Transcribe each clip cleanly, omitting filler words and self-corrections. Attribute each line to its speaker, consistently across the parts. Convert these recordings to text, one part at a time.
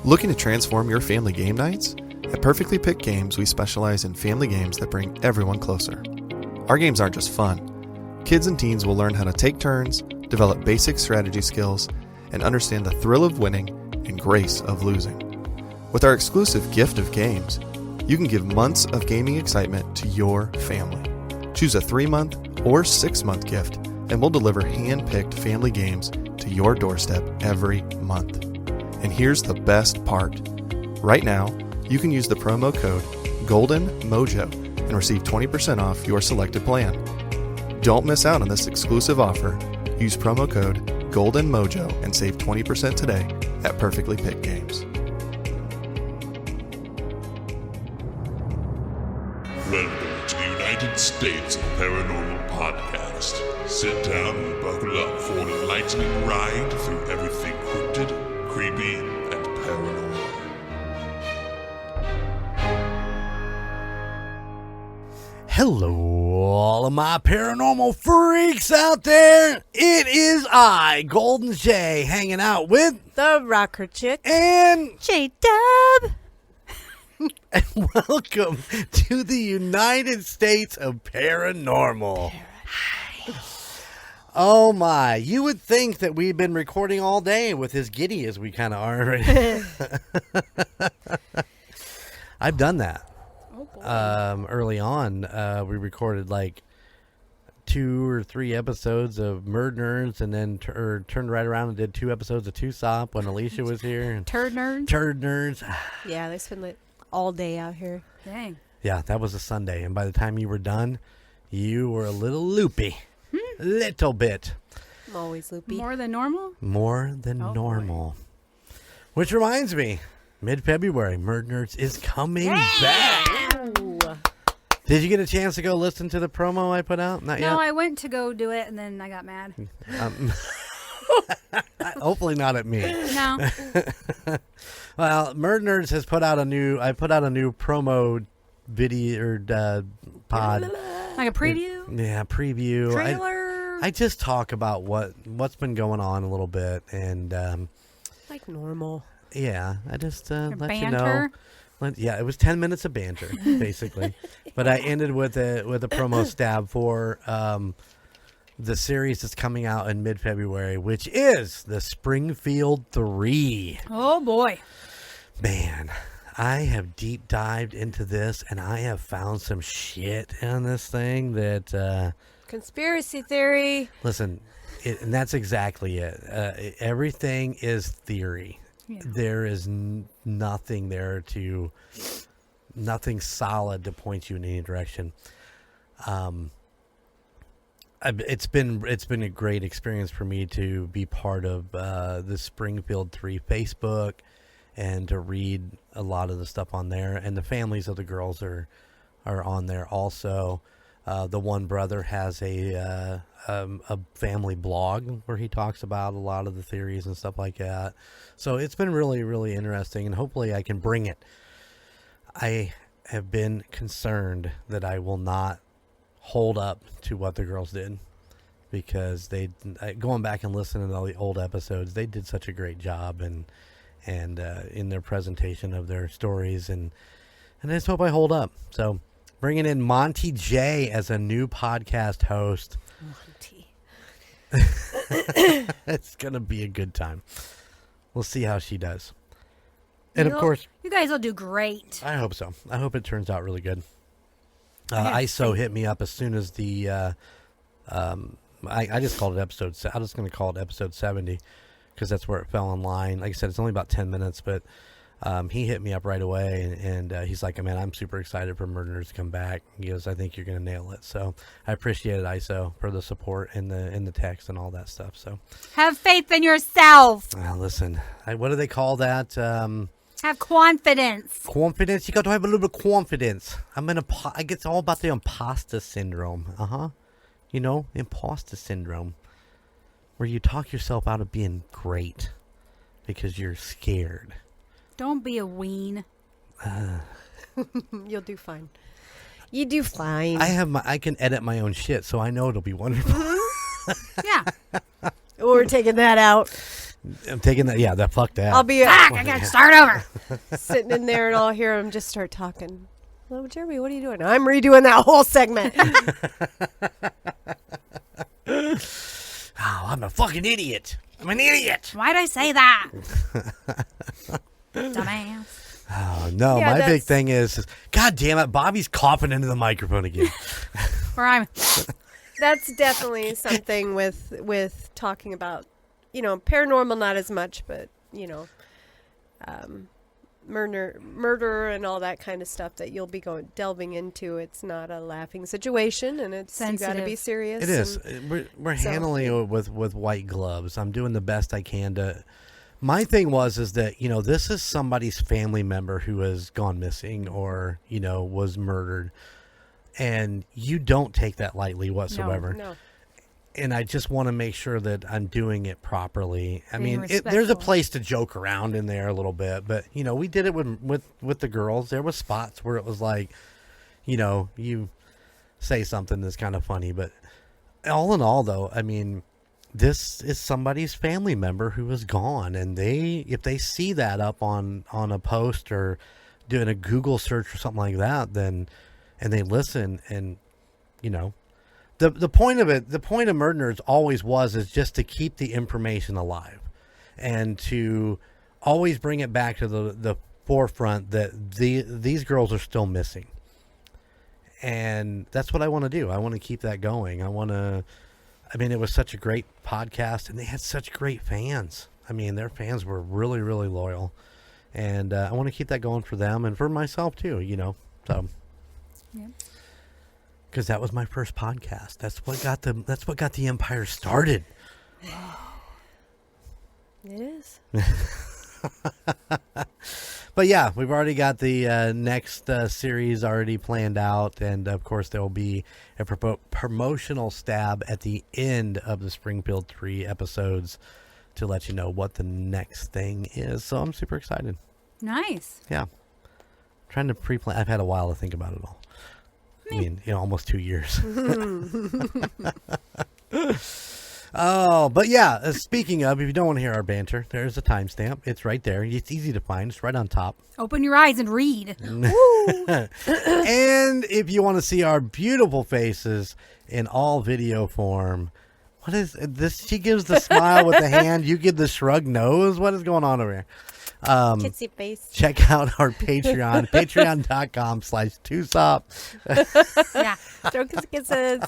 Speaker 1: Looking to transform your family game nights? At Perfectly Picked Games, we specialize in family games that bring everyone closer. Our games aren't just fun. Kids and teens will learn how to take turns, develop basic strategy skills, and understand the thrill of winning and grace of losing. With our exclusive gift of games, you can give months of gaming excitement to your family. Choose a 3-month or 6-month gift, and we'll deliver hand-picked family games to your doorstep every month. And here's the best part. Right now, you can use the promo code GOLDENMOJO and receive 20% off your selected plan. Don't miss out on this exclusive offer. Use promo code GOLDENMOJO and save 20% today at Perfectly Picked Games.
Speaker 2: Welcome to the United States of Paranormal Podcast. Sit down and buckle up for an enlightening ride through everything cryptid, creepy, and paranormal.
Speaker 3: Hello, all of my paranormal freaks out there. It is I, Golden Jay, hanging out with
Speaker 4: the Rocker Chick
Speaker 3: and
Speaker 4: Jdubb.
Speaker 3: And welcome to the United States of Paranormal. Oh my, you would think that we'd been recording all day with as giddy as we kind of are right now. I've done that. Early on, we recorded like 2 or 3 episodes of Murd Nerds, and then turned right around and did 2 episodes of Tuesop when Alicia was here.
Speaker 4: Turd Nerds?
Speaker 3: Turd Nerds.
Speaker 4: Yeah, they spend like all day out here. Dang.
Speaker 3: Yeah, that was a Sunday, and by the time you were done, you were a little loopy. Little bit.
Speaker 4: I'm always loopy.
Speaker 5: More than normal?
Speaker 3: More than normal. Boy. Which reminds me, mid-February, Murd Nerds is coming back. Did you get a chance to go listen to the promo I put out? Not yet?
Speaker 5: No, I went to go do it, and then I got mad.
Speaker 3: Hopefully not at me.
Speaker 5: No.
Speaker 3: Well, Murd Nerds has put out a new promo video or pod.
Speaker 5: Like a preview?
Speaker 3: Yeah, preview.
Speaker 5: Trailer?
Speaker 3: I just talk about what's been going on a little bit, and
Speaker 4: like normal.
Speaker 3: Yeah, I just let
Speaker 5: banter?
Speaker 3: you know. Yeah, it was 10 minutes of banter, basically. But I ended with a promo stab for the series that's coming out in mid-February, which is the Springfield 3.
Speaker 5: Oh, boy.
Speaker 3: Man, I have deep dived into this, and I have found some shit on this thing that...
Speaker 4: Conspiracy theory.
Speaker 3: Listen, and that's exactly it. Everything is theory. Yeah. There is nothing there nothing solid to point you in any direction. It's been a great experience for me to be part of the Springfield 3 Facebook and to read a lot of the stuff on there. And the families of the girls are on there also. The one brother has a family blog where he talks about a lot of the theories and stuff like that. So it's been really, really interesting, and hopefully I can bring it. I have been concerned that I will not hold up to what the girls did, because going back and listening to all the old episodes, they did such a great job and in their presentation of their stories, and I just hope I hold up. So bringing in Monty J as a new podcast host.
Speaker 4: Monty.
Speaker 3: It's going to be a good time. We'll see how she does. And of course,
Speaker 5: you guys will do great.
Speaker 3: I hope so. I hope it turns out really good. ISO hit me up as soon as the I just called it episode. I was going to call it episode 70 because that's where it fell in line. Like I said, it's only about 10 minutes, but he hit me up right away, and he's like, "Man, I'm super excited for Murd Nerds to come back." He goes, "I think you're going to nail it." So I appreciate it, ISO, for the support in the text and all that stuff. So
Speaker 5: have faith in yourself.
Speaker 3: Listen, what do they call that?
Speaker 5: Have confidence.
Speaker 3: Confidence. You got to have a little bit of confidence. I get all about the imposter syndrome. You know, imposter syndrome, where you talk yourself out of being great because you're scared.
Speaker 5: Don't be a ween.
Speaker 4: You'll do fine. You do fine.
Speaker 3: I can edit my own shit, so I know it'll be wonderful.
Speaker 5: Yeah.
Speaker 4: We're taking that out.
Speaker 3: I'm taking that. Yeah, that fuck that.
Speaker 4: I'll be
Speaker 5: Fuck, I gotta start over.
Speaker 4: sitting in there and I'll hear him just start talking. Hello, Jeremy, what are you doing? I'm redoing that whole segment.
Speaker 3: Oh, I'm a fucking idiot. I'm an idiot.
Speaker 5: Why'd I say that? Dumbass.
Speaker 3: Oh, no,
Speaker 4: Yeah,
Speaker 3: my big
Speaker 4: that's-
Speaker 3: thing is, God damn it, Bobby's coughing into the microphone again.
Speaker 5: Where I'm.
Speaker 4: That's definitely something with talking about, paranormal, not as much, but, murder and all that kind of stuff that you'll be delving into. It's not a laughing situation, and it's you got to be
Speaker 5: Sensitive.
Speaker 4: serious.
Speaker 3: It is.
Speaker 4: and-
Speaker 3: We're
Speaker 4: so-
Speaker 3: handling it with white gloves. I'm doing the best I can to. My thing is that this is somebody's family member who has gone missing or was murdered, and you don't take that lightly whatsoever.
Speaker 4: No.
Speaker 3: And I just want to make sure that I'm doing it properly. I
Speaker 5: Being
Speaker 3: mean, there's a
Speaker 5: respectful.
Speaker 3: place to joke around in there a little bit, but we did it with the girls. There was spots where it was like, you say something that's kind of funny, but all in all, though, I mean, this is somebody's family member who is gone, and if they see that up on a post or doing a Google search or something like that, and they listen, and the point of it, the point of Murder Nerds always is just to keep the information alive, and to always bring it back to the forefront that these girls are still missing, and that's what I want to do. I want to keep that going. I mean, it was such a great podcast, and they had such great fans. I mean, their fans were really, really loyal, and I want to keep that going for them and for myself too. So.
Speaker 5: Yep.
Speaker 3: Because that was my first podcast. That's what got the empire started.
Speaker 4: It is.
Speaker 3: But yeah, we've already got the next series already planned out, and of course there will be a promotional stab at the end of the Springfield 3 episodes to let you know what the next thing is. So I'm super excited.
Speaker 5: Nice.
Speaker 3: Yeah, trying to pre-plan. I've had a while to think about it all. I mean, almost 2 years. Oh, but yeah, speaking of, if you don't want to hear our banter, there's a timestamp. It's right there. It's easy to find. It's right on top.
Speaker 5: Open your eyes and read.
Speaker 3: And if you want to see our beautiful faces in all video form, what is this? She gives the smile with the hand. You give the shrug nose. What is going on over here?
Speaker 4: Kitsy face.
Speaker 3: Check out our Patreon, patreon.com/2sop.
Speaker 5: Yeah.
Speaker 4: Jokes kisses.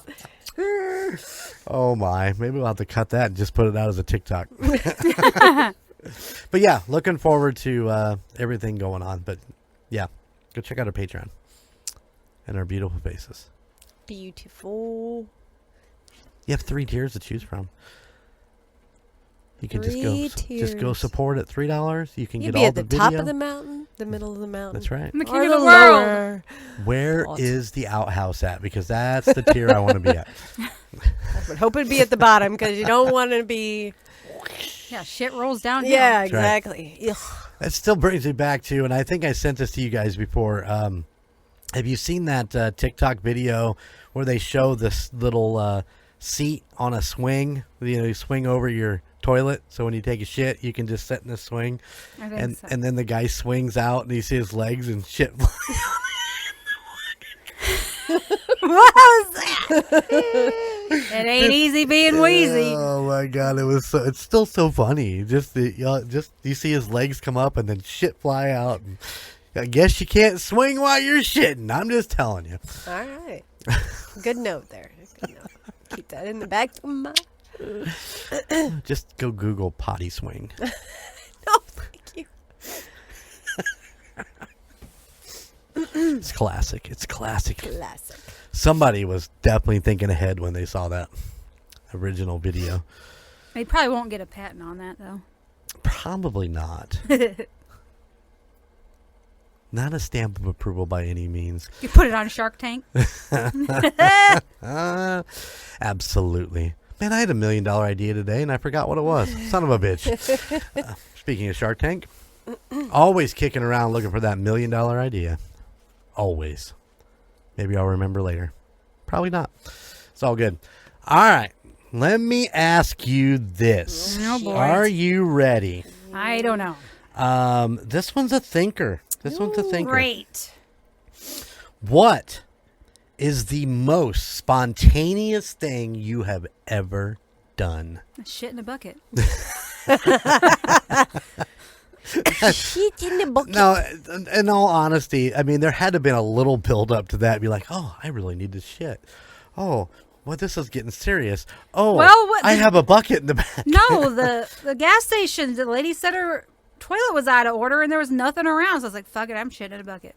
Speaker 3: Oh my, maybe we'll have to cut that and just put it out as a TikTok. But yeah, looking forward to everything going on. But yeah, go check out our Patreon and our beautiful faces.
Speaker 4: Beautiful.
Speaker 3: You have 3 tiers to choose from. You can
Speaker 4: Three
Speaker 3: just go
Speaker 4: tiers.
Speaker 3: support at $3. You can
Speaker 4: You'd
Speaker 3: get
Speaker 4: be
Speaker 3: all
Speaker 4: at the
Speaker 3: video.
Speaker 4: top of the mountain, the middle of the mountain.
Speaker 3: That's right.
Speaker 5: I'm the king
Speaker 4: Or
Speaker 5: of
Speaker 4: the
Speaker 5: the world.
Speaker 4: lower.
Speaker 3: Where
Speaker 4: Awesome.
Speaker 3: is the outhouse at? Because that's the tier I want to be at.
Speaker 4: I would hope it'd be at the bottom because you don't want to be.
Speaker 5: Yeah, shit rolls downhill.
Speaker 4: Yeah,
Speaker 3: That's right.
Speaker 4: exactly. Ugh.
Speaker 3: That still brings me back to, and I think I sent this to you guys before. Have you seen that TikTok video where they show this little seat on a swing? You swing over your toilet, so when you take a shit, you can just sit in the swing.
Speaker 5: I think
Speaker 3: And
Speaker 5: so.
Speaker 3: and then the guy swings out, and you see his legs and shit.
Speaker 5: What was that? It ain't easy being wheezy.
Speaker 3: Oh my god, it's still so funny. Just you see his legs come up and then shit fly out. And I guess you can't swing while you're shitting. I'm just telling you.
Speaker 4: All right. Good note there. Good note. Keep that in the back of my.
Speaker 3: Just go Google potty swing.
Speaker 4: No, thank you.
Speaker 3: It's classic. It's classic.
Speaker 4: Classic.
Speaker 3: Somebody was definitely thinking ahead when they saw that original video.
Speaker 5: They probably won't get a patent on that, though.
Speaker 3: Probably not. Not a stamp of approval by any means.
Speaker 5: You put it on Shark Tank.
Speaker 3: Absolutely. Man, I had $1 million idea today and I forgot what it was. Son of a bitch. Speaking of Shark Tank, always kicking around looking for that $1 million idea. Always. Maybe I'll remember later. Probably not. It's all good. All right. let me ask you this.
Speaker 5: Oh, boy.
Speaker 3: Are you ready?
Speaker 5: I don't know.
Speaker 3: This one's a thinker.
Speaker 5: Great.
Speaker 3: What is the most spontaneous thing you have ever done?
Speaker 5: Shit in a bucket.
Speaker 4: Shit in the bucket.
Speaker 3: No, in all honesty, I mean, there had to have been a little build up to that. Be like, oh, I really need this shit. Oh, well, this is getting serious. Oh,
Speaker 5: Well,
Speaker 3: I have a bucket in the back.
Speaker 5: No, the gas station, the lady said her toilet was out of order and there was nothing around. So I was like, fuck it, I'm shitting in a bucket.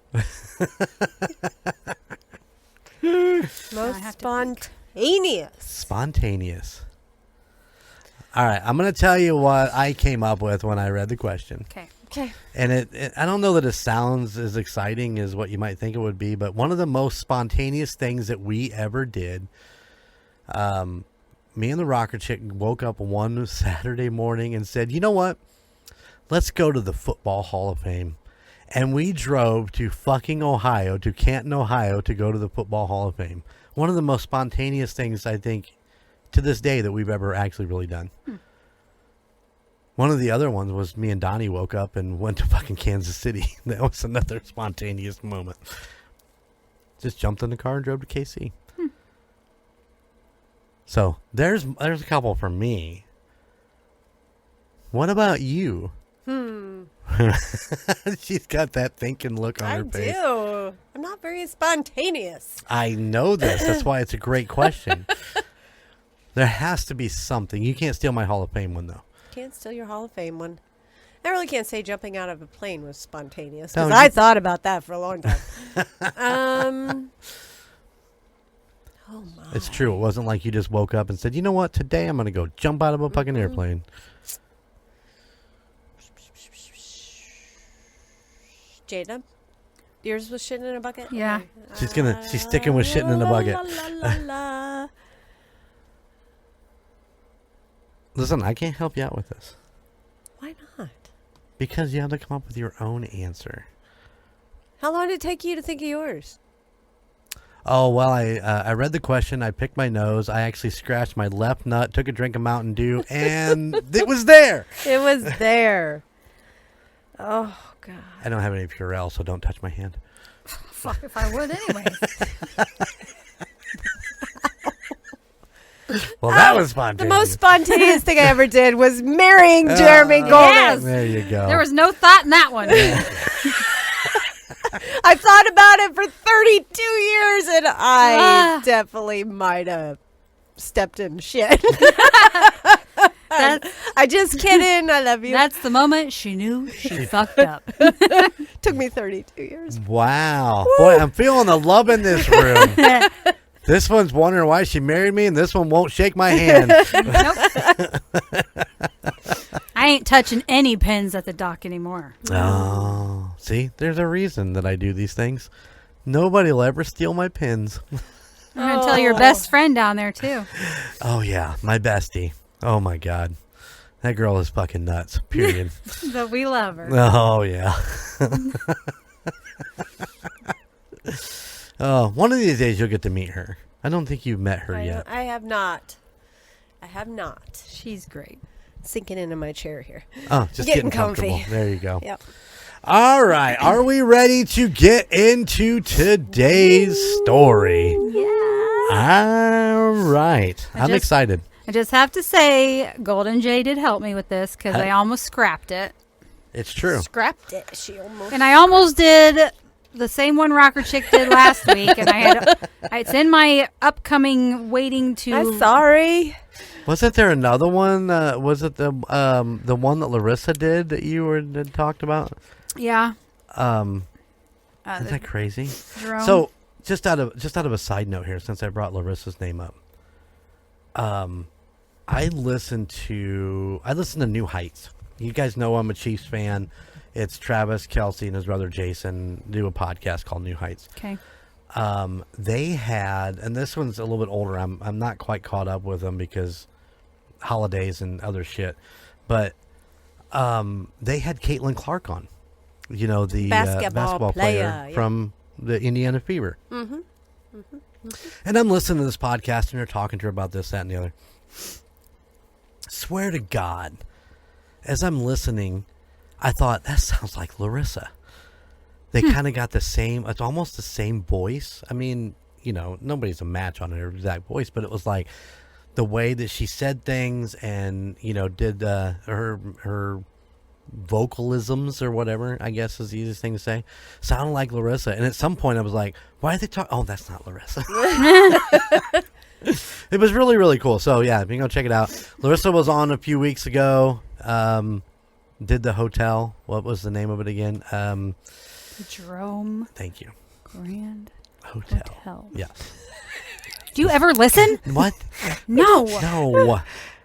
Speaker 4: Most spontaneous.
Speaker 3: Spontaneous. All right, I'm going to tell you what I came up with when I read the question.
Speaker 4: Okay.
Speaker 3: And I don't know that it sounds as exciting as what you might think it would be, but one of the most spontaneous things that we ever did, me and the rocker chick woke up one Saturday morning and said, you know what? Let's go to the Football Hall of Fame. And we drove to fucking Ohio, to Canton, Ohio, to go to the Football Hall of Fame. One of the most spontaneous things, I think, to this day that we've ever actually really done. One of the other ones was me and Donnie woke up and went to fucking Kansas City. That was another spontaneous moment. Just jumped in the car and drove to KC. So there's a couple for me. What about you? She's got that thinking look on her face.
Speaker 4: I do. I'm not very spontaneous.
Speaker 3: I know this. That's why it's a great question. There has to be something. You can't steal my Hall of Fame one, though.
Speaker 4: Can't steal your Hall of Fame one. I really can't say jumping out of a plane was spontaneous
Speaker 3: No,
Speaker 4: because I thought about that for a long time. Oh my!
Speaker 3: It's true. It wasn't like you just woke up and said, you know what? Today I'm going to go jump out of a fucking airplane.
Speaker 4: Jdubb, yours was shitting in a bucket.
Speaker 5: Yeah.
Speaker 4: Okay.
Speaker 3: She's sticking with shitting in a bucket.
Speaker 4: La, la, la.
Speaker 3: Listen, I can't help you out with this.
Speaker 4: Why not?
Speaker 3: Because you have to come up with your own answer.
Speaker 4: How long did it take you to think of yours?
Speaker 3: Oh, well, I read the question. I picked my nose. I actually scratched my left nut, took a drink of Mountain Dew, and it was there.
Speaker 4: It was there. Oh, God.
Speaker 3: I don't have any Purell, so don't touch my hand.
Speaker 5: Fuck if I would anyways.
Speaker 3: Well, that was
Speaker 4: The
Speaker 3: spontaneous.
Speaker 4: most spontaneous thing I ever did was marrying Jeremy Golden.
Speaker 5: Yes.
Speaker 3: There you go.
Speaker 5: There was no thought in that one.
Speaker 4: I thought about it for 32 years, and I definitely might have stepped in shit. I just kidding. I love you.
Speaker 5: That's the moment she knew she fucked up.
Speaker 4: Took me 32 years.
Speaker 3: Wow. Boy, I'm feeling the love in this room. This one's wondering why she married me, and this one won't shake my hand.
Speaker 5: Nope. I ain't touching any pens at the dock anymore.
Speaker 3: Oh, see, there's a reason that I do these things. Nobody will ever steal my pins.
Speaker 5: I'm going to tell your best friend down there, too.
Speaker 3: Oh, yeah, my bestie. Oh, my God. That girl is fucking nuts, period.
Speaker 5: But we love her.
Speaker 3: Oh, yeah. Oh, one of these days you'll get to meet her. I don't think you've met her yet.
Speaker 4: I have not. I have not.
Speaker 5: She's great.
Speaker 4: Sinking into my chair here.
Speaker 3: Oh, just
Speaker 4: Getting
Speaker 3: getting comfortable.
Speaker 4: comfy.
Speaker 3: There you go.
Speaker 4: Yep.
Speaker 3: All right. Are we ready to get into today's story?
Speaker 5: Yeah.
Speaker 3: All right. I'm excited.
Speaker 5: I just have to say, Golden J did help me with this because I almost scrapped it.
Speaker 3: It's true.
Speaker 4: Scrapped it. She almost.
Speaker 5: And I almost did the same one Rocker Chick did last week, and it's in my upcoming waiting to.
Speaker 4: I'm sorry.
Speaker 3: Wasn't there another one? Was it the one that Larissa did that you had talked about?
Speaker 5: Yeah.
Speaker 3: Isn't that crazy?
Speaker 5: Jerome.
Speaker 3: So just out of a side note here, since I brought Larissa's name up, I listen to New Heights. You guys know I'm a Chiefs fan. It's Travis Kelce and his brother Jason do a podcast called New Heights.
Speaker 5: Okay.
Speaker 3: They had, and this one's a little bit older. I'm not quite caught up with them because holidays and other shit. But they had Caitlin Clark on. You know, the basketball player from the Indiana Fever. Mm-hmm. Mm-hmm. And I'm listening to this podcast, and they're talking to her about this, that, and the other. Swear to God, as I'm listening, I thought, that sounds like Larissa. They kind of got the same, it's almost the same voice. I mean, you know, nobody's a match on her exact voice, but it was like the way that she said things and, you know, did her vocalisms or whatever, I guess is the easiest thing to say, sounded like Larissa. And at some point I was like, why are they talking? Oh, that's not Larissa. It was really, really cool. So yeah, you can go check it out. Larissa was on a few weeks ago. Did the hotel. What was the name of it again?
Speaker 5: Jerome.
Speaker 3: Thank you.
Speaker 5: Grand
Speaker 3: Hotel. Yeah.
Speaker 5: Do you ever listen?
Speaker 3: What?
Speaker 5: No.
Speaker 3: No.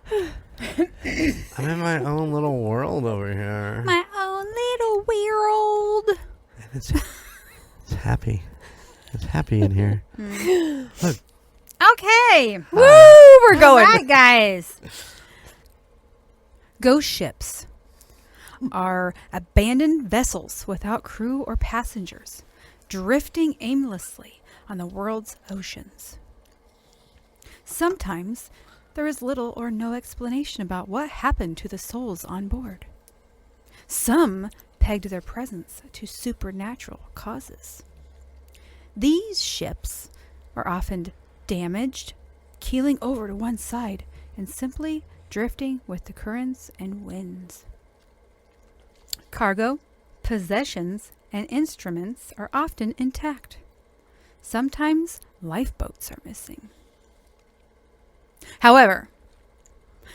Speaker 3: I'm in my own little world over here.
Speaker 5: My own little world.
Speaker 3: And it's happy. It's happy in here. Look.
Speaker 5: Okay.
Speaker 4: Woo! We're going.
Speaker 5: All right, guys. Ghost ships are abandoned vessels without crew or passengers, drifting aimlessly on the world's oceans. Sometimes there is little or no explanation about what happened to the souls on board. Some pegged their presence to supernatural causes. These ships are often damaged, keeling over to one side, and simply drifting with the currents and winds. Cargo, possessions, and instruments are often intact. Sometimes lifeboats are missing. However,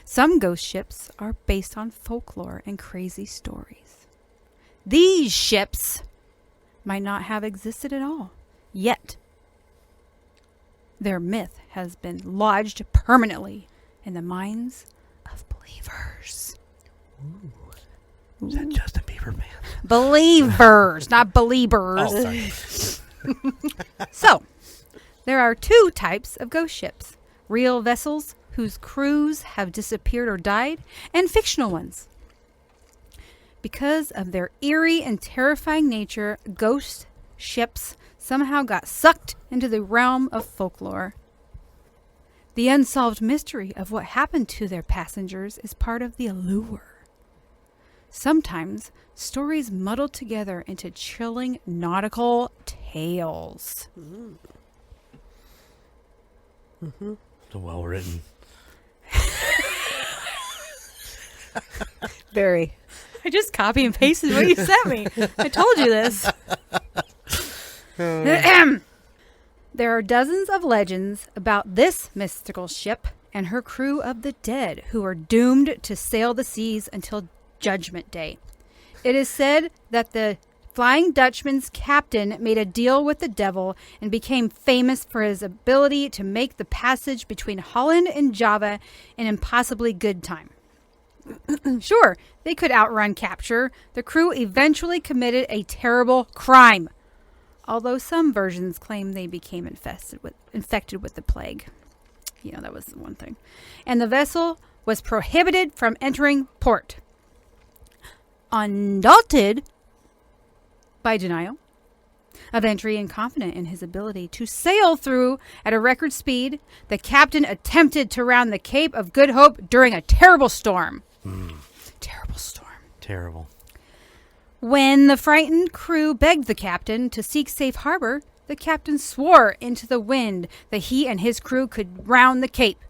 Speaker 5: some ghost ships are based on folklore and crazy stories. These ships might not have existed at all, yet their myth has been lodged permanently in the minds of believers.
Speaker 3: Ooh. Is that Justin Bieber fan?
Speaker 5: Believers, not believers.
Speaker 3: Oh, sorry.
Speaker 5: So, there are two types of ghost ships. Real vessels whose crews have disappeared or died, and fictional ones. Because of their eerie and terrifying nature, ghost ships somehow got sucked into the realm of folklore. The unsolved mystery of what happened to their passengers is part of the allure. Sometimes stories muddle together into chilling nautical tales.
Speaker 3: Mm-hmm. It's well written.
Speaker 4: Very.
Speaker 5: I just copy and pasted what you sent me. I told you this. There are dozens of legends about this mystical ship and her crew of the dead who are doomed to sail the seas until Judgment Day. It is said that the Flying Dutchman's captain made a deal with the devil and became famous for his ability to make the passage between Holland and Java an impossibly good time. Sure, they could outrun capture. The crew eventually committed a terrible crime, although some versions claim they became infected with the plague. You know, that was the one thing. And the vessel was prohibited from entering port. Undaunted by denial of entry and confident in his ability to sail through at a record speed, the captain attempted to round the Cape of Good Hope during a terrible storm. Terrible storm.
Speaker 3: Terrible.
Speaker 5: When the frightened crew begged the captain to seek safe harbor, the captain swore into the wind that he and his crew could round the Cape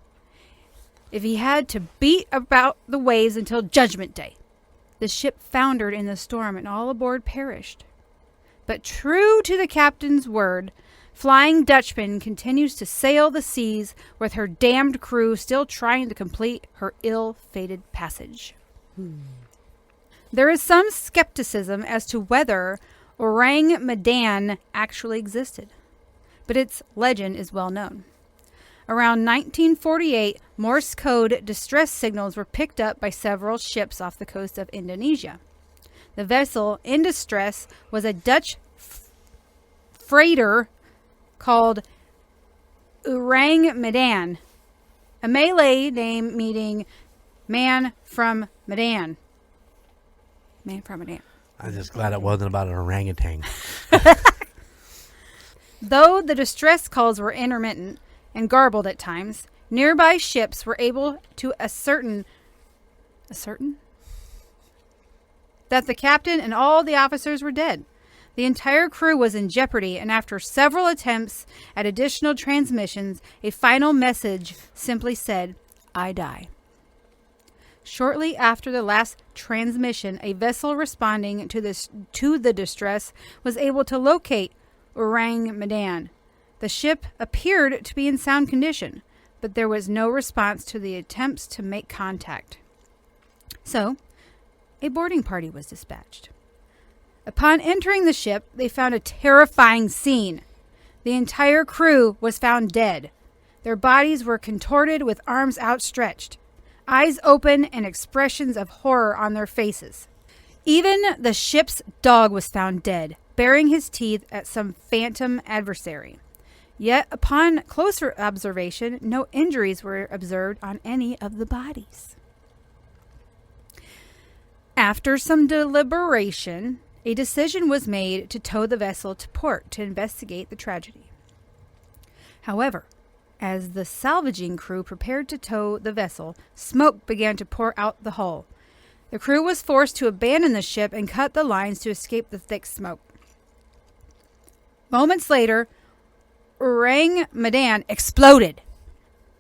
Speaker 5: if he had to beat about the waves until Judgment Day. The ship foundered in the storm and all aboard perished. But true to the captain's word, Flying Dutchman continues to sail the seas with her damned crew still trying to complete her ill-fated passage. There is some skepticism as to whether Orang Medan actually existed, but its legend is well known. Around 1948, Morse code distress signals were picked up by several ships off the coast of Indonesia. The vessel in distress was a Dutch freighter called Orang Medan, a Malay name meaning man from Medan. Man from Medan.
Speaker 3: I'm just glad it wasn't about an orangutan.
Speaker 5: Though the distress calls were intermittent and garbled at times, Nearby ships were able to ascertain that the captain and all the officers were dead. The entire crew was in jeopardy, and after several attempts at additional transmissions, a final message simply said, "I die." Shortly after the last transmission, a vessel responding to the distress was able to locate Orang Medan. The ship appeared to be in sound condition, but there was no response to the attempts to make contact. So, a boarding party was dispatched. Upon entering the ship, they found a terrifying scene. The entire crew was found dead. Their bodies were contorted with arms outstretched, eyes open, and expressions of horror on their faces. Even the ship's dog was found dead, baring his teeth at some phantom adversary. Yet, upon closer observation, no injuries were observed on any of the bodies. After some deliberation, a decision was made to tow the vessel to port to investigate the tragedy. However, as the salvaging crew prepared to tow the vessel, smoke began to pour out the hull. The crew was forced to abandon the ship and cut the lines to escape the thick smoke. Moments later, Orang Medan exploded.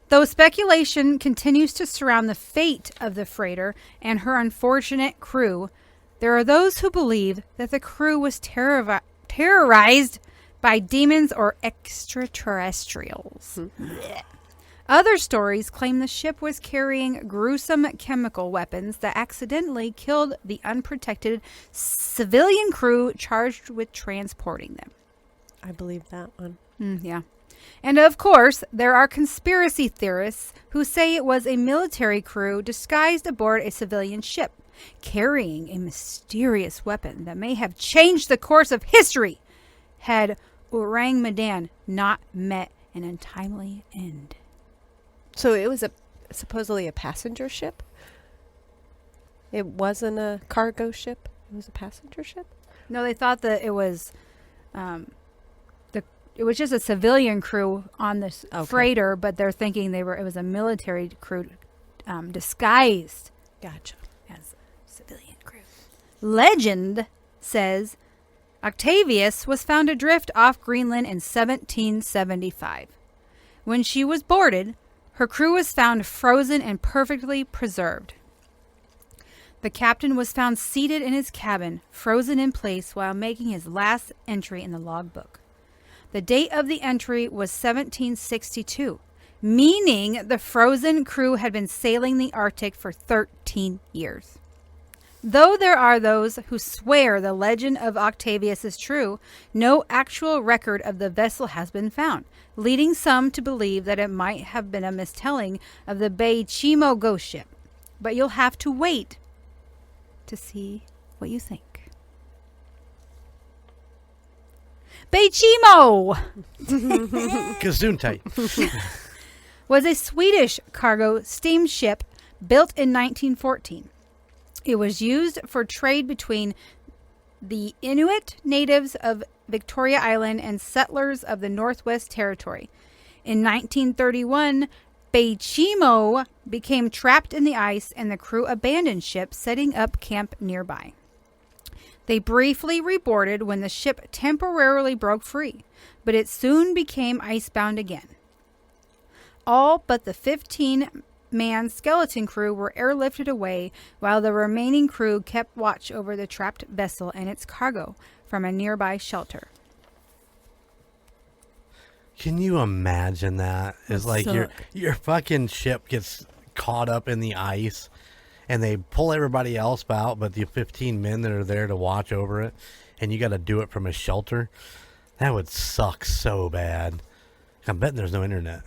Speaker 5: Though speculation continues to surround the fate of the freighter and her unfortunate crew, there are those who believe that the crew was terrorized by demons or extraterrestrials. Other stories claim the ship was carrying gruesome chemical weapons that accidentally killed the unprotected civilian crew charged with transporting them.
Speaker 4: I believe that one.
Speaker 5: Yeah. And of course, there are conspiracy theorists who say it was a military crew disguised aboard a civilian ship, carrying a mysterious weapon that may have changed the course of history had Orang Medan not met an untimely end.
Speaker 4: So it was supposedly a passenger ship? It wasn't a cargo ship? It was a passenger ship?
Speaker 5: No, they thought that it was it was just a civilian crew on this freighter, but they're thinking it was a military crew disguised
Speaker 4: Gotcha.
Speaker 5: as a civilian crew. Legend says Octavius was found adrift off Greenland in 1775. When she was boarded, her crew was found frozen and perfectly preserved. The captain was found seated in his cabin, frozen in place while making his last entry in the logbook. The date of the entry was 1762, meaning the frozen crew had been sailing the Arctic for 13 years. Though there are those who swear the legend of Octavius is true, no actual record of the vessel has been found, leading some to believe that it might have been a mistelling of the Beichimo ghost ship. But you'll have to wait to see what you think. Beichimo
Speaker 3: Gesundheit.
Speaker 5: was a Swedish cargo steamship built in 1914. It was used for trade between the Inuit natives of Victoria Island and settlers of the Northwest Territory. In 1931, Beichimo became trapped in the ice and the crew abandoned ship, setting up camp nearby. They briefly reboarded when the ship temporarily broke free, but it soon became icebound again. All but the 15-man skeleton crew were airlifted away, while the remaining crew kept watch over the trapped vessel and its cargo from a nearby shelter.
Speaker 3: Can you imagine that? It's like your fucking ship gets caught up in the ice and they pull everybody else out, but the 15 men that are there to watch over it, and you got to do it from a shelter. That would suck so bad. I'm betting there's no internet.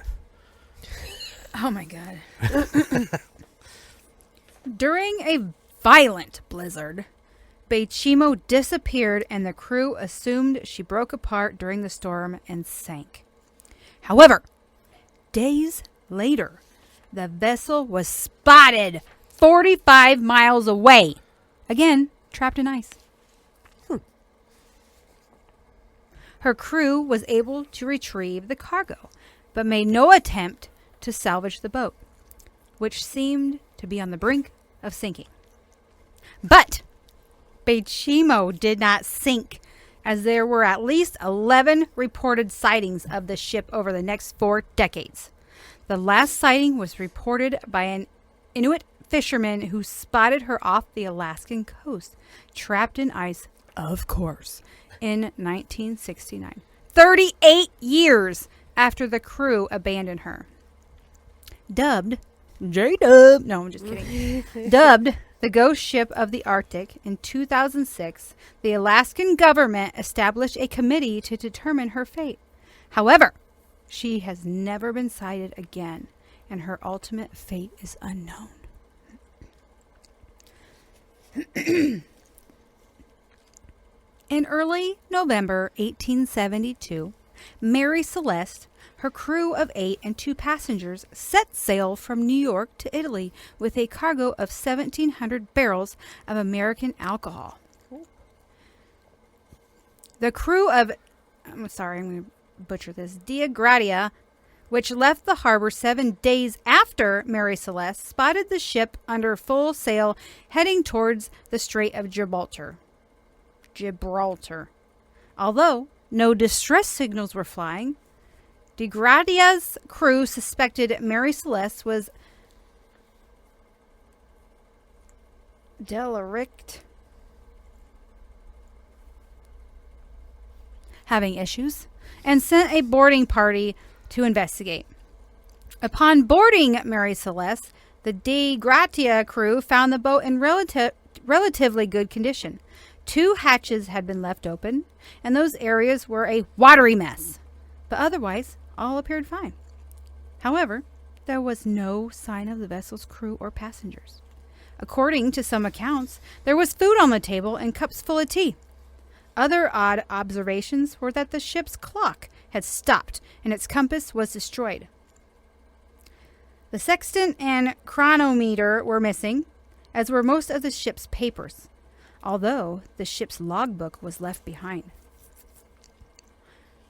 Speaker 5: Oh my God. During a violent blizzard, Beichimo disappeared and the crew assumed she broke apart during the storm and sank. However, days later, the vessel was spotted 45 miles away. Again, trapped in ice. Her crew was able to retrieve the cargo, but made no attempt to salvage the boat, which seemed to be on the brink of sinking. But Bechimo did not sink, as there were at least 11 reported sightings of the ship over the next 4 decades. The last sighting was reported by an Inuit fisherman who spotted her off the Alaskan coast, trapped in ice, of course, in 1969. 38 years after the crew abandoned her. Dubbed Jdubb. No, I'm just kidding. Dubbed the ghost ship of the Arctic, in 2006, the Alaskan government established a committee to determine her fate. However, she has never been sighted again, and her ultimate fate is unknown. In early November 1872, Mary Celeste, her crew of 8 and 2 passengers, set sail from New York to Italy with a cargo of 1,700 barrels of American alcohol. The crew of, I'm going to butcher this, Diagratia, which left the harbor 7 days after Mary Celeste, spotted the ship under full sail heading towards the Strait of Gibraltar. Although no distress signals were flying, Diagratia's crew suspected Mary Celeste was derelict, having issues, and sent a boarding party to investigate. Upon boarding Mary Celeste, the Diagratia crew found the boat in relatively good condition. 2 hatches had been left open, and those areas were a watery mess. But otherwise, all appeared fine. However, there was no sign of the vessel's crew or passengers. According to some accounts, there was food on the table and cups full of tea. Other odd observations were that the ship's clock had stopped and its compass was destroyed. The sextant and chronometer were missing, as were most of the ship's papers, although the ship's logbook was left behind.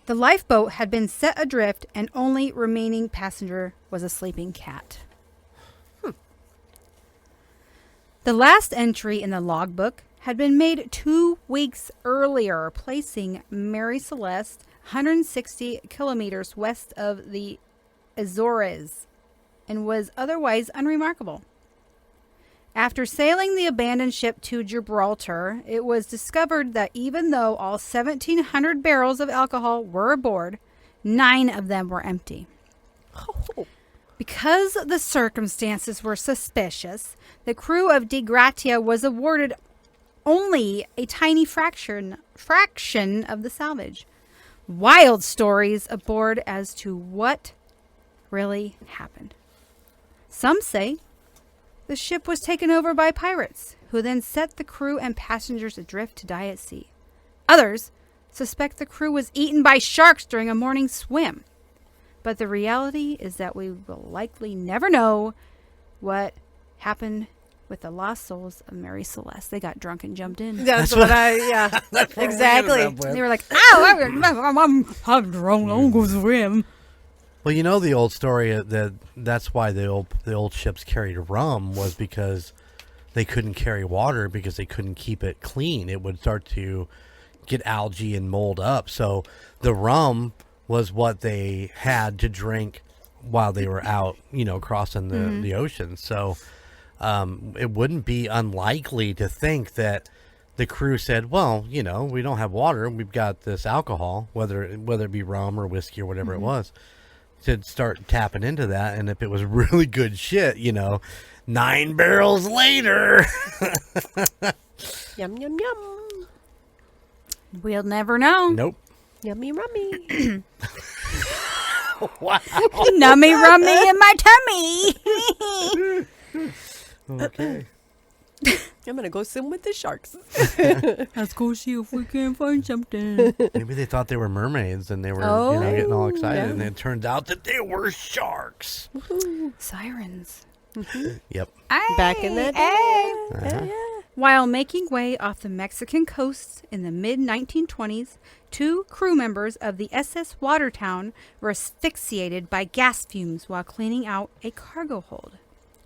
Speaker 5: The lifeboat had been set adrift, and only remaining passenger was a sleeping cat. The last entry in the logbook had been made 2 weeks earlier, placing Mary Celeste 160 kilometers west of the Azores, and was otherwise unremarkable. After sailing the abandoned ship to Gibraltar, it was discovered that even though all 1,700 barrels of alcohol were aboard, 9 of them were empty.
Speaker 4: Oh.
Speaker 5: Because the circumstances were suspicious, the crew of Diagratia was awarded only a tiny fraction of the salvage. Wild stories aboard as to what really happened. Some say the ship was taken over by pirates, who then set the crew and passengers adrift to die at sea. Others suspect the crew was eaten by sharks during a morning swim. But the reality is that we will likely never know what happened with the lost souls of Mary Celeste. They got drunk and jumped in.
Speaker 4: That's what yeah. Exactly.
Speaker 5: They were like, "Ow, I'm drunk. I'll go swim."
Speaker 3: Well, you know the old story that's why the old ships carried rum, was because they couldn't carry water because they couldn't keep it clean. It would start to get algae and mold up. So the rum was what they had to drink while they were out, crossing the ocean. So it wouldn't be unlikely to think that the crew said, well, we don't have water. We've got this alcohol, whether it be rum or whiskey or whatever it was, to start tapping into that. And if it was really good shit, 9 barrels later.
Speaker 4: Yum, yum, yum.
Speaker 5: We'll never know.
Speaker 3: Nope.
Speaker 4: Yummy rummy.
Speaker 3: Wow.
Speaker 5: Nummy rummy in my tummy.
Speaker 3: Okay.
Speaker 4: I'm going to go swim with the sharks.
Speaker 5: Let's go see if we can find something.
Speaker 3: Maybe they thought they were mermaids and they were getting all excited, and it turned out that they were sharks.
Speaker 5: Sirens.
Speaker 3: Yep.
Speaker 4: Back in the day.
Speaker 5: Hey.
Speaker 3: Uh-huh.
Speaker 4: Yeah.
Speaker 5: While making way off the Mexican coast in the mid-1920s, 2 crew members of the SS Watertown were asphyxiated by gas fumes while cleaning out a cargo hold.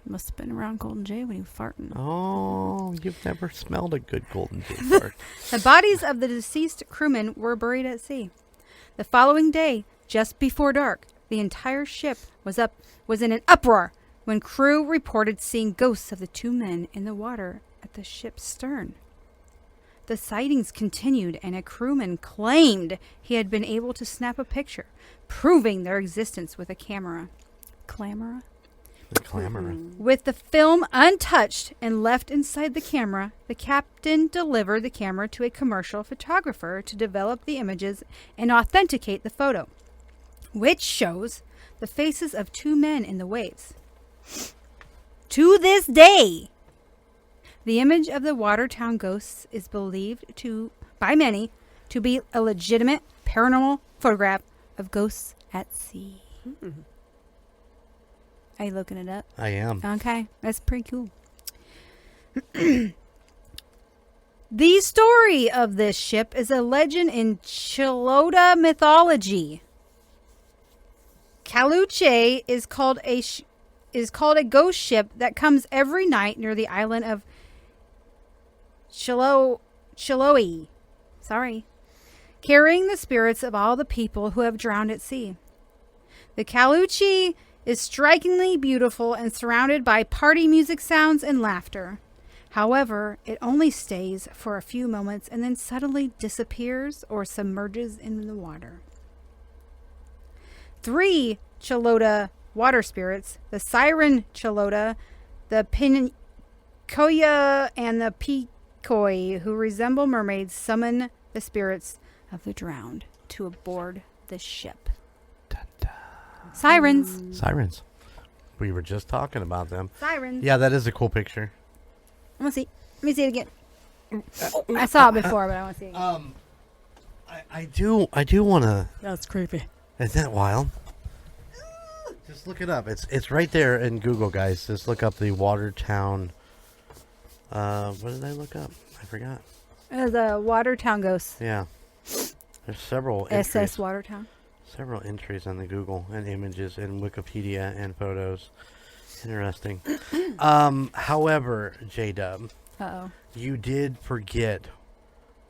Speaker 5: Must have been around Golden Jay when he was farting.
Speaker 3: Oh, you've never smelled a good Golden Jay fart.
Speaker 5: The bodies of the deceased crewmen were buried at sea. The following day, just before dark, the entire ship was in an uproar when crew reported seeing ghosts of the 2 men in the water at the ship's stern. The sightings continued, and a crewman claimed he had been able to snap a picture, proving their existence with a camera. Clamera?
Speaker 3: The clamor.
Speaker 5: With the film untouched and left inside the camera, the captain delivered the camera to a commercial photographer to develop the images and authenticate the photo, which shows the faces of 2 men in the waves. To this day, the image of the Watertown ghosts is believed by many to be a legitimate paranormal photograph of ghosts at sea. Mm-hmm. Are you looking it up?
Speaker 3: I am.
Speaker 5: Okay, that's pretty cool. The story of this ship is a legend in Chilota mythology. Caluche is called a ghost ship that comes every night near the island of Chiloe. Sorry. Carrying the spirits of all the people who have drowned at sea. The Caluche is strikingly beautiful and surrounded by party music sounds and laughter. However, it only stays for a few moments and then suddenly disappears or submerges in the water. 3 Chilota water spirits, the Siren Chilota, the Pincoya, and the Picoi, who resemble mermaids, summon the spirits of the drowned to aboard the ship. Sirens.
Speaker 3: Sirens. We were just talking about them.
Speaker 5: Sirens.
Speaker 3: Yeah, that is a cool picture.
Speaker 5: I want to see. Let me see it again. I saw it before, but I want to see it again.
Speaker 3: I do want to.
Speaker 5: That's creepy.
Speaker 3: Isn't that wild? Just look it up. It's right there in Google, guys. Just look up the Watertown. What did I look up? I forgot.
Speaker 5: The Watertown ghosts.
Speaker 3: Yeah. There's several
Speaker 5: SS
Speaker 3: entries.
Speaker 5: Watertown.
Speaker 3: Several entries on the Google and images and Wikipedia and photos. Interesting. However, Jdubb,
Speaker 5: Uh-oh.
Speaker 3: you did forget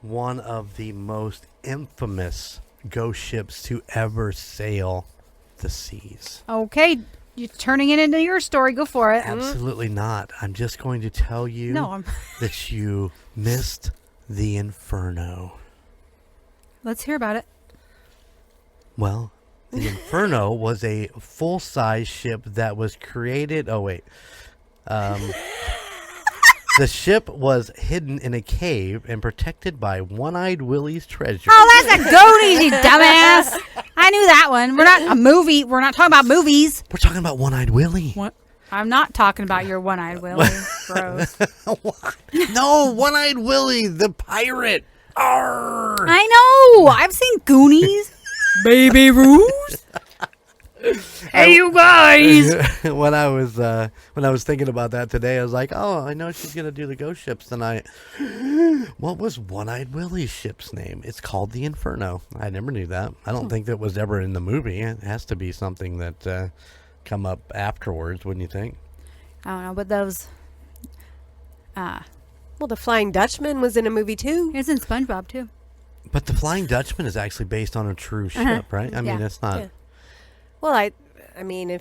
Speaker 3: one of the most infamous ghost ships to ever sail the seas.
Speaker 5: Okay, you're turning it into your story. Go for it.
Speaker 3: Absolutely not. I'm just going to tell you that you missed the Inferno.
Speaker 5: Let's hear about it.
Speaker 3: Well, the Inferno was a full-size ship that was created... Oh, wait. The ship was hidden in a cave and protected by One-Eyed Willie's treasure.
Speaker 5: Oh, that's a goonies, you dumbass. I knew that one. We're not a movie. We're not talking about movies.
Speaker 3: We're talking about One-Eyed Willie.
Speaker 5: What? I'm not talking about your One-Eyed Willie. Gross.
Speaker 3: No, One-Eyed Willie, the pirate. Arr!
Speaker 5: I know. I've seen Goonies. Baby Ruth. Hey, you guys.
Speaker 3: when I was thinking about that today, I was like, oh, I know she's gonna do the ghost ships tonight. What was One-Eyed Willie's ship's name? It's called the Inferno. I never knew that. I don't think that was ever in the movie. It has to be something that come up afterwards, wouldn't you think?
Speaker 5: I don't know, but those.
Speaker 4: Well, the Flying Dutchman was in a movie too.
Speaker 5: It's in SpongeBob too.
Speaker 3: But the Flying Dutchman is actually based on a true ship, right? I mean, it's not.
Speaker 4: Yeah. Well, I mean,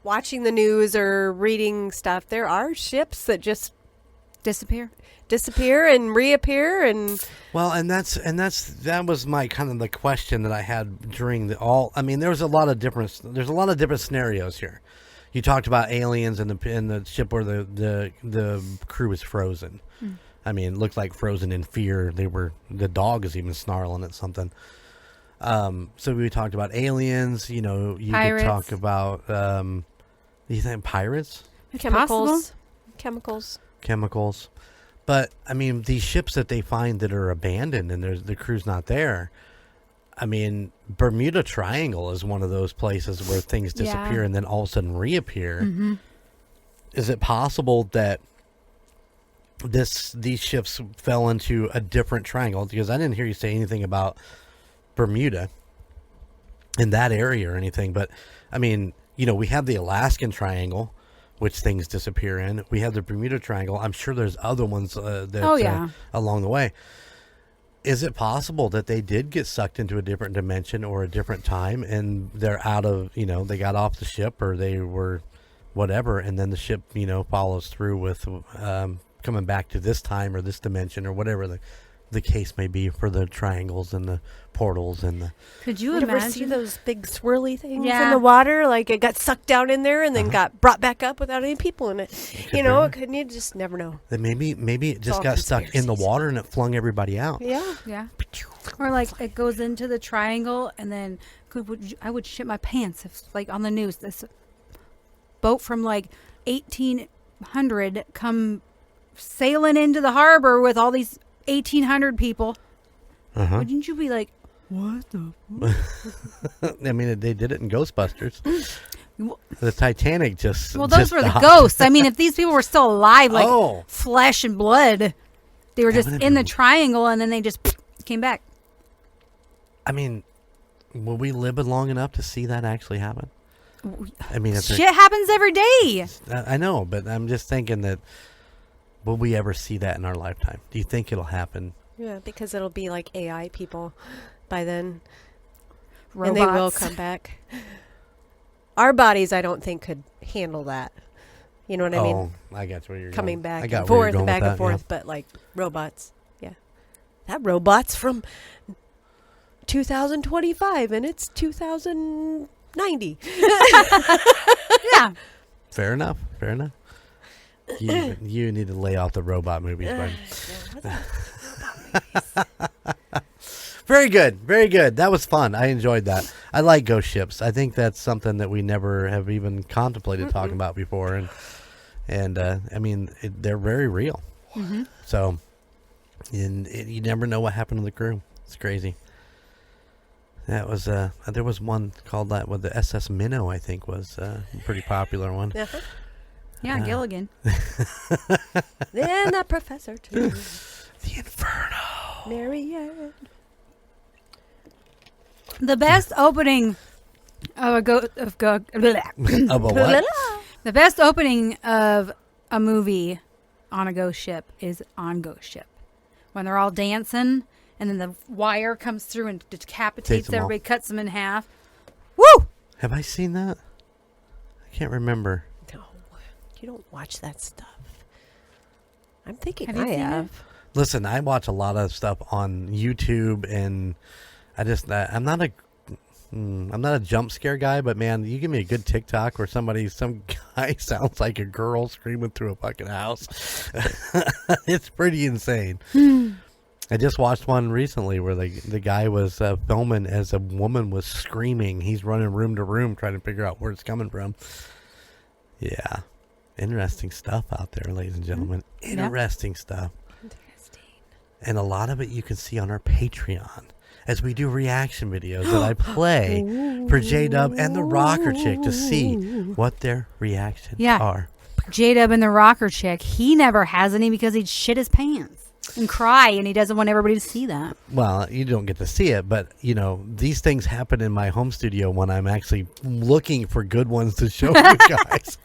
Speaker 4: watching the news or reading stuff, there are ships that just
Speaker 5: disappear
Speaker 4: and reappear, and
Speaker 3: well, and that was my kind of the question that I had during there's a lot of different scenarios here. You talked about aliens and the ship where the crew is frozen. I mean, it looked like frozen in fear. The dog is even snarling at something. So we talked about aliens. You know, you
Speaker 5: pirates.
Speaker 3: could talk about. You think pirates?
Speaker 4: chemicals.
Speaker 3: But I mean, these ships that they find that are abandoned and the crew's not there. I mean, Bermuda Triangle is one of those places where things disappear and then all of a sudden reappear. is it possible that these ships fell into a different triangle? Because I didn't hear you say anything about Bermuda in that area or anything. But I mean, we have the Alaskan Triangle, which things disappear in. We have the Bermuda Triangle. I'm sure there's other ones along the way. Is it possible that they did get sucked into a different dimension or a different time, and they're out of, they got off the ship, or they were whatever, and then the ship, follows through with coming back to this time or this dimension or whatever the case may be for the triangles and the portals and the...
Speaker 5: Could you
Speaker 4: ever
Speaker 5: imagine
Speaker 4: see those big swirly things
Speaker 5: Yeah.
Speaker 4: in the water? Like it got sucked down in there and then got brought back up without any people in it. Couldn't you just never know?
Speaker 3: That maybe it just
Speaker 4: all
Speaker 3: got stuck in the
Speaker 4: conspiracies.
Speaker 3: water and it flung everybody out.
Speaker 4: Yeah.
Speaker 5: Yeah. Or like it goes into the triangle, and then I would shit my pants if, like, on the news, this boat from like 1800 come sailing into the harbor with all these 1800 people. Wouldn't you be like, what the?
Speaker 3: I mean, they did it in Ghostbusters. The Titanic just...
Speaker 5: Well, those
Speaker 3: just
Speaker 5: were the
Speaker 3: stopped.
Speaker 5: ghosts. I mean, if these people were still alive, like
Speaker 3: Oh.
Speaker 5: flesh and blood, they were just
Speaker 3: would've
Speaker 5: in the
Speaker 3: been-
Speaker 5: triangle, and then they just came back.
Speaker 3: I mean, will we live long enough to see that actually happen? I mean, it's
Speaker 5: Shit happens every day.
Speaker 3: I know, but I'm just thinking that, will we ever see that in our lifetime? Do you think it'll happen?
Speaker 4: Yeah, because it'll be like AI people by then.
Speaker 5: Robots.
Speaker 4: And they will come back. Our bodies, I don't think, could handle that. You know what I mean?
Speaker 3: I got where you're
Speaker 4: Coming
Speaker 3: going. I
Speaker 4: back
Speaker 3: got
Speaker 4: and
Speaker 3: where you're
Speaker 4: forth
Speaker 3: going
Speaker 4: and back
Speaker 3: with
Speaker 4: and
Speaker 3: that,
Speaker 4: forth, but like robots. Yeah. That robot's from 2025 and it's 2090.
Speaker 5: Yeah.
Speaker 3: Fair enough. You need to lay off the robot movies, buddy. Very good. That was fun. I enjoyed that. I like ghost ships. I think that's something that we never have even contemplated talking about before, and I mean, they're very real. So, you never know what happened to the crew. It's crazy. That was there was one called that with the SS Minnow, I think, was a pretty popular one.
Speaker 5: Yeah, Gilligan.
Speaker 4: Then that professor too.
Speaker 3: The Inferno.
Speaker 4: Marianne.
Speaker 5: The best opening of
Speaker 3: Of a what?
Speaker 5: the best opening of a movie on a ghost ship is on Ghost Ship, when they're all dancing and then the wire comes through and decapitates
Speaker 3: them all.
Speaker 5: everybody, cuts them in half. Woo!
Speaker 3: Have I seen that? I can't remember.
Speaker 4: No, you don't watch that stuff. I'm thinking
Speaker 5: Have you
Speaker 4: I
Speaker 5: seen
Speaker 4: have.
Speaker 3: Listen, I watch a lot of stuff on YouTube, and I'm not a jump scare guy, but man, you give me a good TikTok where some guy sounds like a girl screaming through a fucking house. It's pretty insane. I just watched one recently where the guy was filming as a woman was screaming. He's running room to room trying to figure out where it's coming from. Yeah. Interesting stuff out there, ladies and gentlemen. Interesting stuff.
Speaker 4: Interesting.
Speaker 3: And a lot of it you can see on our Patreon as we do reaction videos that I play for Jdubb and the Rocker Chick to see what their reactions are.
Speaker 5: Jdubb and the Rocker Chick, he never has any because he'd shit his pants and cry, and he doesn't want everybody to see that.
Speaker 3: Well, you don't get to see it, but, these things happen in my home studio when I'm actually looking for good ones to show you guys.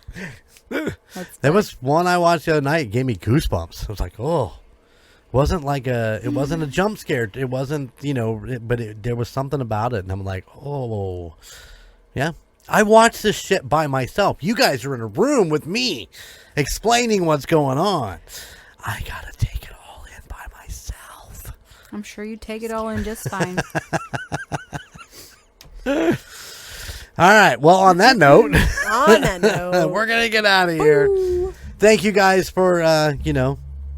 Speaker 3: There was one I watched the other night. It gave me goosebumps. I was like, oh. It wasn't a jump scare. It wasn't, but there was something about it. And I'm like, oh. Yeah. I watched this shit by myself. You guys are in a room with me explaining what's going on. I got to take it all in by myself.
Speaker 5: I'm sure you take it all in just fine.
Speaker 3: All right. Well, on that note,
Speaker 4: We're
Speaker 3: going to get out of here. Thank you guys for,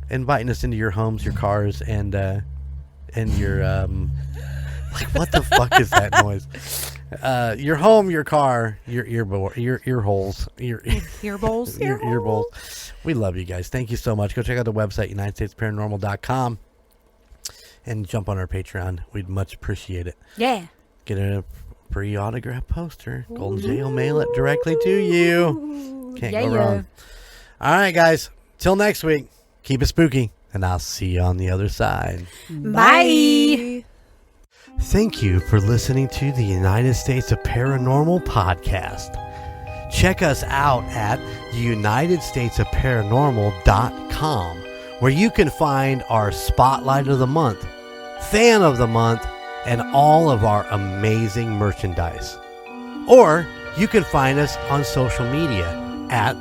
Speaker 3: inviting us into your homes, your cars, and your, like, what the fuck is that noise? Your home, your car, your ear holes, your
Speaker 5: Ear bowls.
Speaker 3: ear bowls. We love you guys. Thank you so much. Go check out the website, UnitedStatesParanormal.com, and jump on our Patreon. We'd much appreciate it.
Speaker 5: Yeah.
Speaker 3: Get a free autograph poster. Golden J will mail it directly to you. Can't go wrong. All right, guys. Till next week. Keep it spooky, and I'll see you on the other side.
Speaker 5: Bye.
Speaker 3: Thank you for listening to the United States of Paranormal podcast. Check us out at theunitedstatesofparanormal.com, where you can find our Spotlight of the Month, Fan of the Month, and all of our amazing merchandise. Or you can find us on social media at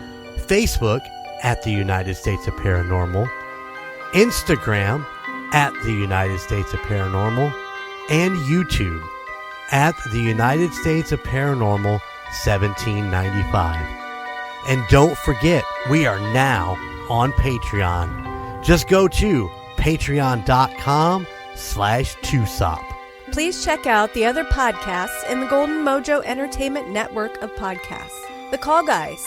Speaker 3: Facebook at the United States of Paranormal, Instagram at the United States of Paranormal, and YouTube at the United States of Paranormal 1795. And don't forget, we are now on Patreon. Just go to patreon.com/2sop.
Speaker 4: Please check out the other podcasts in the Golden Mojo Entertainment Network of podcasts. The Call Guys,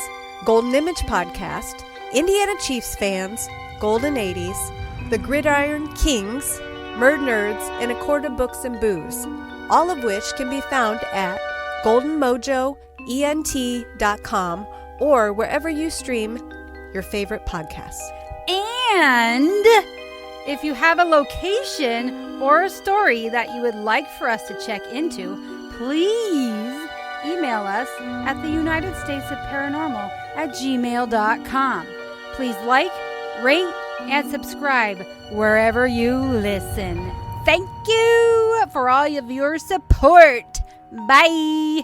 Speaker 4: Golden Image Podcast, Indiana Chiefs Fans, Golden 80s, The Gridiron Kings, Murd Nerds, and A Quart of Books and Booze, all of which can be found at goldenmojoent.com or wherever you stream your favorite podcasts.
Speaker 5: And if you have a location or a story that you would like for us to check into, please email us at theunitedstatesofparanormal@gmail.com. Please like, rate, and subscribe wherever you listen. Thank you for all of your support. Bye.